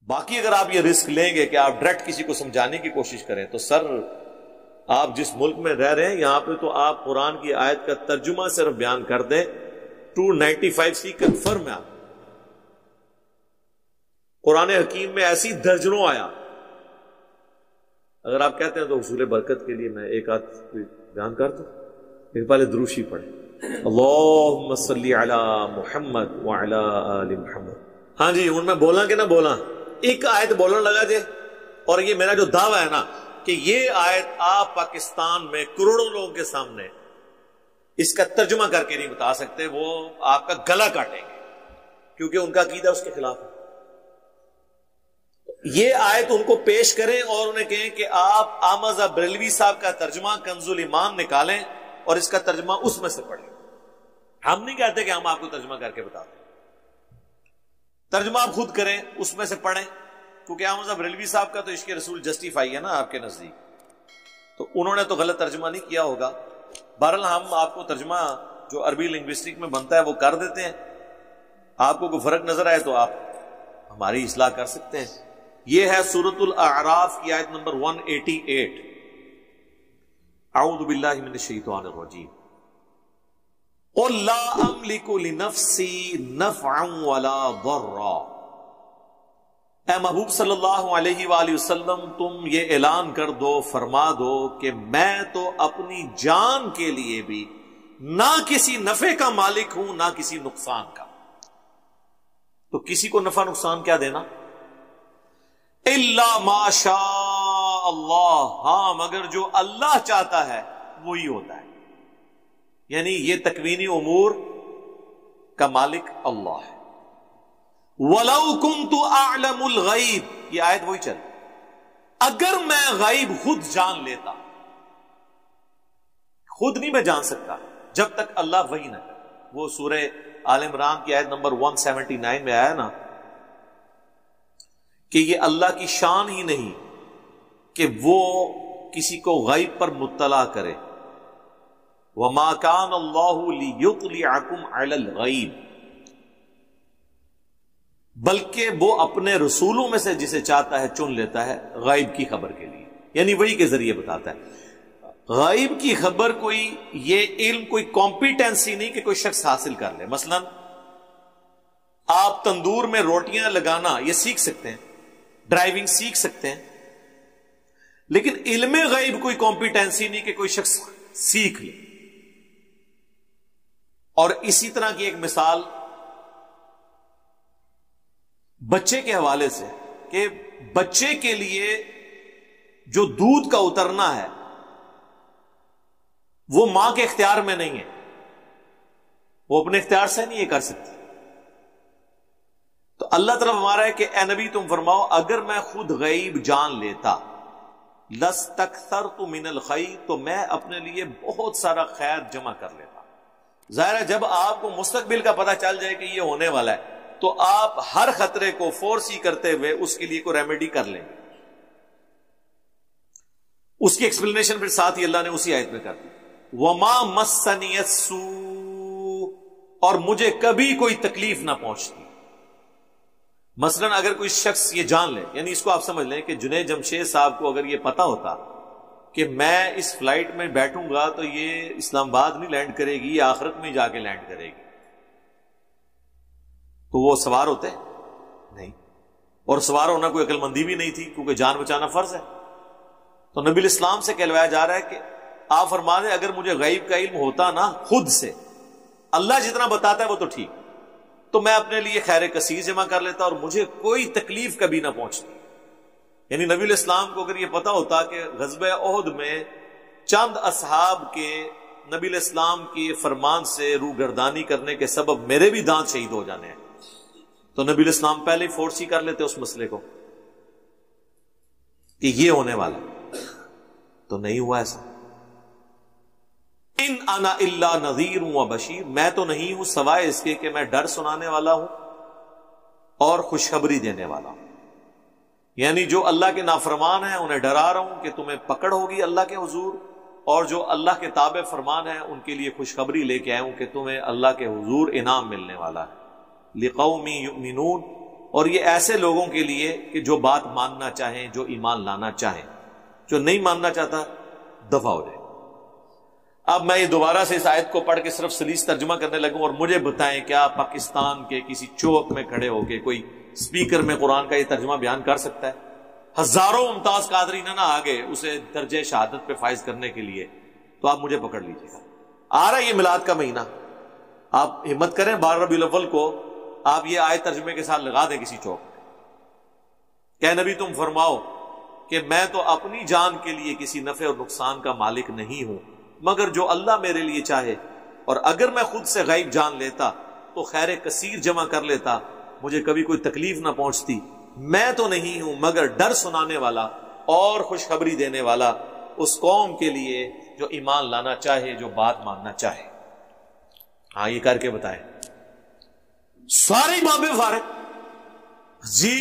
باقی اگر آپ یہ رسک لیں گے کہ آپ ڈائریکٹ کسی کو سمجھانے کی کوشش کریں تو سر آپ جس ملک میں رہ رہے ہیں یہاں پہ تو آپ قرآن کی آیت کا ترجمہ صرف بیان کر دیں 295C کنفرم ہے. آپ قرآن حکیم میں ایسی درجنوں آیا. اگر آپ کہتے ہیں تو حصول برکت کے لیے میں ایک آدھ بیان کر دوں. ایک پہلے دروشی پڑھیں اللہم صلی علی محمد وعلی آل محمد. ہاں جی ان میں بولا کہ نہ بولا ایک آیت بولنے لگا جے. اور یہ میرا جو دعویٰ ہے نا کہ یہ آیت آپ پاکستان میں کروڑوں لوگوں کے سامنے اس کا ترجمہ کر کے نہیں بتا سکتے. وہ آپ کا گلا کاٹیں گے کیونکہ ان کا عقیدہ اس کے خلاف ہے. یہ آیت ان کو پیش کریں اور انہیں کہیں کہ آپ احمد بریلوی صاحب کا ترجمہ کنز الایمان نکالیں اور اس کا ترجمہ اس میں سے پڑھیں. ہم نہیں کہتے کہ ہم آپ کو ترجمہ کر کے بتاتے ہیں. ترجمہ آپ خود کریں اس میں سے پڑھیں کیونکہ احمد بریلوی صاحب کا تو عشق رسول جسٹیفائی ہے نا آپ کے نزدیک. تو انہوں نے تو غلط ترجمہ نہیں کیا ہوگا. بہرحال ہم آپ کو ترجمہ جو عربی لنگوسٹک میں بنتا ہے وہ کر دیتے ہیں. آپ کو کوئی فرق نظر آئے تو آپ ہماری اصلاح کر سکتے ہیں. یہ ہے سورۃ الاعراف کی آیت نمبر 188. اعوذ باللہ من الشیطان الرجیم قل لا املک لنفسی نفعا ولا ضرا. اے محبوب صلی اللہ علیہ وآلہ وسلم تم یہ اعلان کر دو فرما دو کہ میں تو اپنی جان کے لیے بھی نہ کسی نفع کا مالک ہوں نہ کسی نقصان کا. تو کسی کو نفع نقصان کیا دینا؟ الا ما شاء اللہ. ہاں مگر جو اللہ چاہتا ہے وہی ہوتا ہے. یعنی یہ تکوینی امور کا مالک اللہ ہے. وَلَوْ كُنْتُ أَعْلَمُ الْغَيْبِ. یہ آیت وہی چل اگر میں غیب خود جان لیتا. خود نہیں میں جان سکتا جب تک اللہ وحی نہ کرے. وہ سورہ آل عمران کی آیت نمبر 179 میں آیا نا کہ یہ اللہ کی شان ہی نہیں کہ وہ کسی کو غیب پر مطلع کرے. وَمَا كَانَ اللَّهُ لِيُطْلِعَكُمْ عَلَى الْغَيْبِ. بلکہ وہ اپنے رسولوں میں سے جسے چاہتا ہے چن لیتا ہے غیب کی خبر کے لیے. یعنی وہی کے ذریعے بتاتا ہے. غیب کی خبر کوئی یہ علم کوئی کمپیٹنسی نہیں کہ کوئی شخص حاصل کر لے. مثلا آپ تندور میں روٹیاں لگانا یہ سیکھ سکتے ہیں, ڈرائیونگ سیکھ سکتے ہیں, لیکن علم غیب کوئی کمپیٹنسی نہیں کہ کوئی شخص سیکھ لے. اور اسی طرح کی ایک مثال بچے کے حوالے سے کہ بچے کے لیے جو دودھ کا اترنا ہے وہ ماں کے اختیار میں نہیں ہے. وہ اپنے اختیار سے نہیں یہ کر سکتی. تو اللہ طرف ہمارا ہے کہ اے نبی تم فرماؤ اگر میں خود غیب جان لیتا لستکثرت من الخیر تو میں اپنے لیے بہت سارا خیر جمع کر لیتا. ظاہر ہے جب آپ کو مستقبل کا پتہ چل جائے کہ یہ ہونے والا ہے تو آپ ہر خطرے کو فورسی کرتے ہوئے اس کے لیے کوئی ریمیڈی کر لیں گے. اس کی ایکسپلینیشن پھر ساتھ ہی اللہ نے اسی آیت میں کر دی. وَمَا مَسَّنِيَ السُّوءُ. اور مجھے کبھی کوئی تکلیف نہ پہنچتی. مثلا اگر کوئی شخص یہ جان لے, یعنی اس کو آپ سمجھ لیں کہ جنید جمشید صاحب کو اگر یہ پتا ہوتا کہ میں اس فلائٹ میں بیٹھوں گا تو یہ اسلام آباد نہیں لینڈ کرے گی, یہ آخرت میں جا کے لینڈ کرے گی, تو وہ سوار ہوتے نہیں. اور سوار ہونا کوئی عقل مندی بھی نہیں تھی کیونکہ جان بچانا فرض ہے. تو نبی الاسلام سے کہلوایا جا رہا ہے کہ آپ فرما دیں اگر مجھے غیب کا علم ہوتا نا خود سے, اللہ جتنا بتاتا ہے وہ تو ٹھیک, تو میں اپنے لیے خیر کثیر جمع کر لیتا اور مجھے کوئی تکلیف کبھی نہ پہنچتی. یعنی نبی الاسلام کو اگر یہ پتا ہوتا کہ غزوہ احد میں چند اصحاب کے نبی الاسلام کے فرمان سے روگردانی کرنے کے سبب میرے بھی دانت شہید ہو جانے ہیں, تو نبی الاسلام پہلے ہی فورس ہی کر لیتے اس مسئلے کو کہ یہ ہونے والا. تو نہیں ہوا ایسا. ان انا الا نذیر و بشیر. میں تو نہیں ہوں سوائے اس کے کہ میں ڈر سنانے والا ہوں اور خوشخبری دینے والا ہوں. یعنی جو اللہ کے نافرمان ہیں انہیں ڈرا رہا ہوں کہ تمہیں پکڑ ہوگی اللہ کے حضور, اور جو اللہ کے تابع فرمان ہیں ان کے لیے خوشخبری لے کے آیا ہوں کہ تمہیں اللہ کے حضور انعام ملنے والا ہے. لقوم یؤمنون. اور یہ ایسے لوگوں کے لیے کہ جو بات ماننا چاہیں، جو ایمان لانا چاہیں، جو نہیں ماننا چاہتا دفع ہو جائے۔ اب میں یہ دوبارہ سے اس آیت کو پڑھ کے صرف سلیس ترجمہ کرنے لگوں، اور مجھے بتائیں کیا پاکستان کے کسی چوک میں کھڑے ہو کے کوئی سپیکر میں قرآن کا یہ ترجمہ بیان کر سکتا ہے؟ ہزاروں ممتاز قادرین نہ آگے اسے درجہ شہادت پہ فائز کرنے کے لیے، تو آپ مجھے پکڑ لیجیے گا۔ آ رہا ہے یہ میلاد کا مہینہ، آپ ہمت کریں 12 ربیع الاول کو آپ یہ آیت ترجمے کے ساتھ لگا دیں کسی چوک میں کہ نبی تم فرماؤ کہ میں تو اپنی جان کے لیے کسی نفع اور نقصان کا مالک نہیں ہوں مگر جو اللہ میرے لیے چاہے، اور اگر میں خود سے غیب جان لیتا تو خیر کثیر جمع کر لیتا، مجھے کبھی کوئی تکلیف نہ پہنچتی۔ میں تو نہیں ہوں مگر ڈر سنانے والا اور خوشخبری دینے والا اس قوم کے لیے جو ایمان لانا چاہے، جو بات ماننا چاہے۔ ہاں یہ کر کے بتائیں سارے بابے فارغ جی۔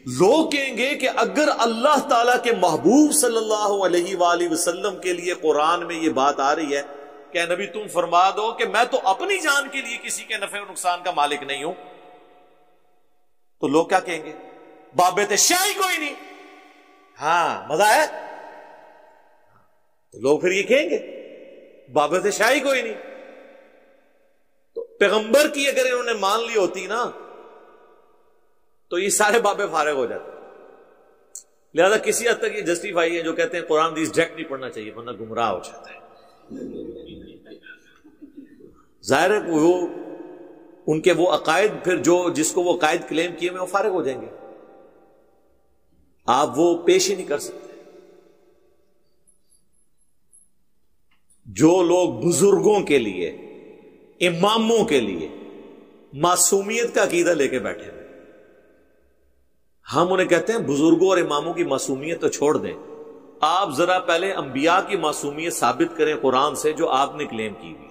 لوگ کہیں گے کہ اگر اللہ تعالیٰ کے محبوب صلی اللہ علیہ وآلہ وسلم کے لیے قرآن میں یہ بات آ رہی ہے کہ نبی تم فرما دو کہ میں تو اپنی جان کے لیے کسی کے نفع و نقصان کا مالک نہیں ہوں، تو لوگ کیا کہیں گے؟ بابت شاہی کوئی نہیں۔ ہاں مزہ ہے، تو لوگ پھر یہ کہیں گے بابت شاہی کوئی نہیں۔ تو پیغمبر کی اگر انہوں نے مان لی ہوتی نا تو یہ سارے بابے فارغ ہو جاتے۔ لہذا کسی حد تک یہ جسٹیفائی ہے جو کہتے ہیں قرآن حدیث ڈائریکٹ نہیں پڑھنا چاہیے ورنہ گمراہ ہو جاتا ہے۔ ظاہر ہے وہ ان کے وہ عقائد پھر جس کو وہ عقائد کلیم کیے میں وہ فارغ ہو جائیں گے، آپ وہ پیش ہی نہیں کر سکتے۔ جو لوگ بزرگوں کے لیے، اماموں کے لیے معصومیت کا عقیدہ لے کے بیٹھے ہیں، ہم انہیں کہتے ہیں بزرگوں اور اماموں کی معصومیت تو چھوڑ دیں، آپ ذرا پہلے انبیاء کی معصومیت ثابت کریں قرآن سے جو آپ نے کلیم کی ہوئی،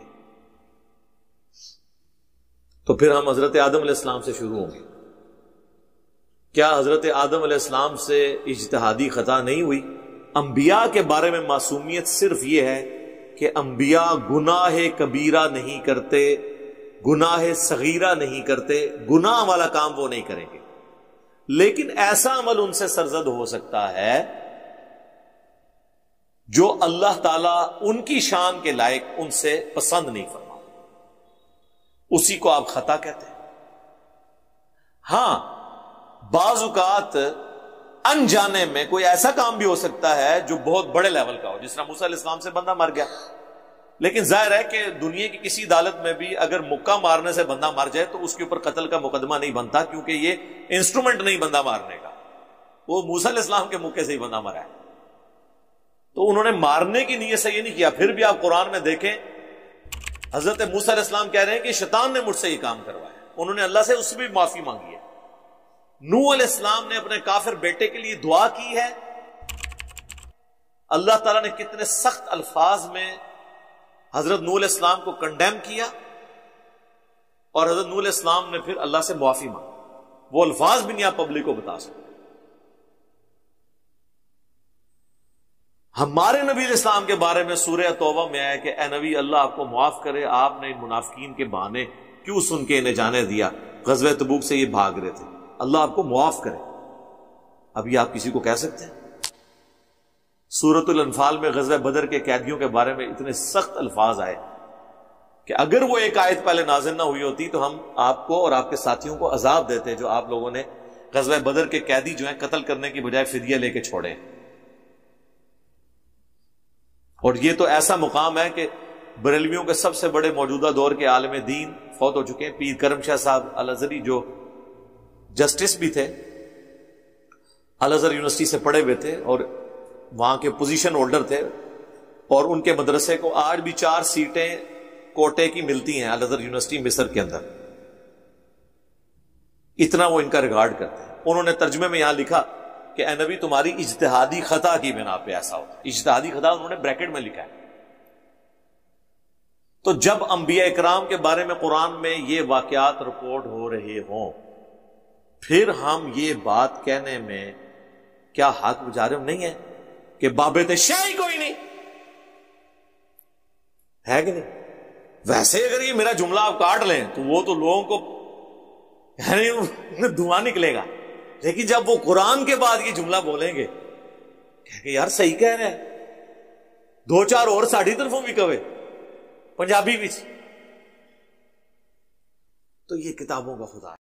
تو پھر ہم حضرت آدم علیہ السلام سے شروع ہوں گے۔ کیا حضرت آدم علیہ السلام سے اجتہادی خطا نہیں ہوئی؟ انبیاء کے بارے میں معصومیت صرف یہ ہے کہ انبیاء گناہ کبیرہ نہیں کرتے، گناہ صغیرہ نہیں کرتے، گناہ والا کام وہ نہیں کریں گے، لیکن ایسا عمل ان سے سرزد ہو سکتا ہے جو اللہ تعالیٰ ان کی شان کے لائق ان سے پسند نہیں فرما، اسی کو آپ خطا کہتے ہیں۔ ہاں بعض اوقات انجانے میں کوئی ایسا کام بھی ہو سکتا ہے جو بہت بڑے لیول کا ہو، جس طرح موسیٰ علیہ السلام سے بندہ مر گیا، لیکن ظاہر ہے کہ دنیا کی کسی عدالت میں بھی اگر مکہ مارنے سے بندہ مر جائے تو اس کے اوپر قتل کا مقدمہ نہیں بنتا، کیونکہ یہ انسٹرومنٹ نہیں بندہ مارنے کا، وہ موسیٰ علیہ السلام کے مکے سے ہی بندہ مرا ہے، تو انہوں نے مارنے کی نیت سے یہ نہیں کیا۔ پھر بھی آپ قرآن میں دیکھیں حضرت موسیٰ علیہ السلام کہہ رہے ہیں کہ شیطان نے مجھ سے یہ کام کروایا، انہوں نے اللہ سے اس سے بھی معافی مانگی ہے۔ نوح علیہ السلام نے اپنے کافر بیٹے کے لیے دعا کی ہے، اللہ تعالیٰ نے کتنے سخت الفاظ میں حضرت نوح علیہ السلام کو کنڈیم کیا، اور حضرت نوح علیہ السلام نے پھر اللہ سے معافی مانگی، وہ الفاظ بھی نہیں آپ پبلک کو بتا سکتے۔ ہمارے نبی علیہ السلام کے بارے میں سورہ توبہ میں آیا کہ اے نبی اللہ آپ کو معاف کرے، آپ نے ان منافقین کے بہانے کیوں سن کے انہیں جانے دیا، غزوہ تبوک سے یہ بھاگ رہے تھے، اللہ آپ کو معاف کرے۔ اب یہ آپ کسی کو کہہ سکتے ہیں؟ سورۃ الانفال میں غزوہ بدر کے قیدیوں کے بارے میں اتنے سخت الفاظ آئے کہ اگر وہ ایک آیت پہلے نازل نہ ہوئی ہوتی تو ہم آپ کو اور آپ کے ساتھیوں کو عذاب دیتے، جو آپ لوگوں نے غزوہ بدر کے قیدی جو ہیں قتل کرنے کی بجائے فدیہ لے کے چھوڑے۔ اور یہ تو ایسا مقام ہے کہ بریلویوں کے سب سے بڑے موجودہ دور کے عالم دین فوت ہو چکے ہیں، پیر کرم شاہ صاحب الازہری جو جسٹس بھی تھے، الازہر یونیورسٹی سے پڑھے ہوئے تھے اور وہاں کے پوزیشن ہولڈر تھے، اور ان کے مدرسے کو آج بھی 4 سیٹیں کوٹے کی ملتی ہیں الازہر یونیورسٹی مصر کے اندر، اتنا وہ ان کا ریکارڈ کرتے ہیں۔ انہوں نے ترجمے میں یہاں لکھا کہ اے نبی تمہاری اجتہادی خطا کی بنا پہ ایسا ہوتا ہے، اجتہادی خطا انہوں نے بریکٹ میں لکھا ہے۔ تو جب انبیاء اکرام کے بارے میں قرآن میں یہ واقعات رپورٹ ہو رہے ہوں، پھر ہم یہ بات کہنے میں کیا حق مجارم نہیں ہے کہ بابت شاہی کوئی نہیں ہے کہ نہیں؟ ویسے اگر یہ میرا جملہ آپ کاٹ لیں تو وہ تو لوگوں کو یعنی دھواں نکلے گا. لیکن جب وہ قرآن کے بعد یہ جملہ بولیں گے کہ یار صحیح کہہ رہے ہیں, دو چار اور ساڑھی طرفوں بھی کہے پنجابی بھی, تو یہ کتابوں کا خدا ہے.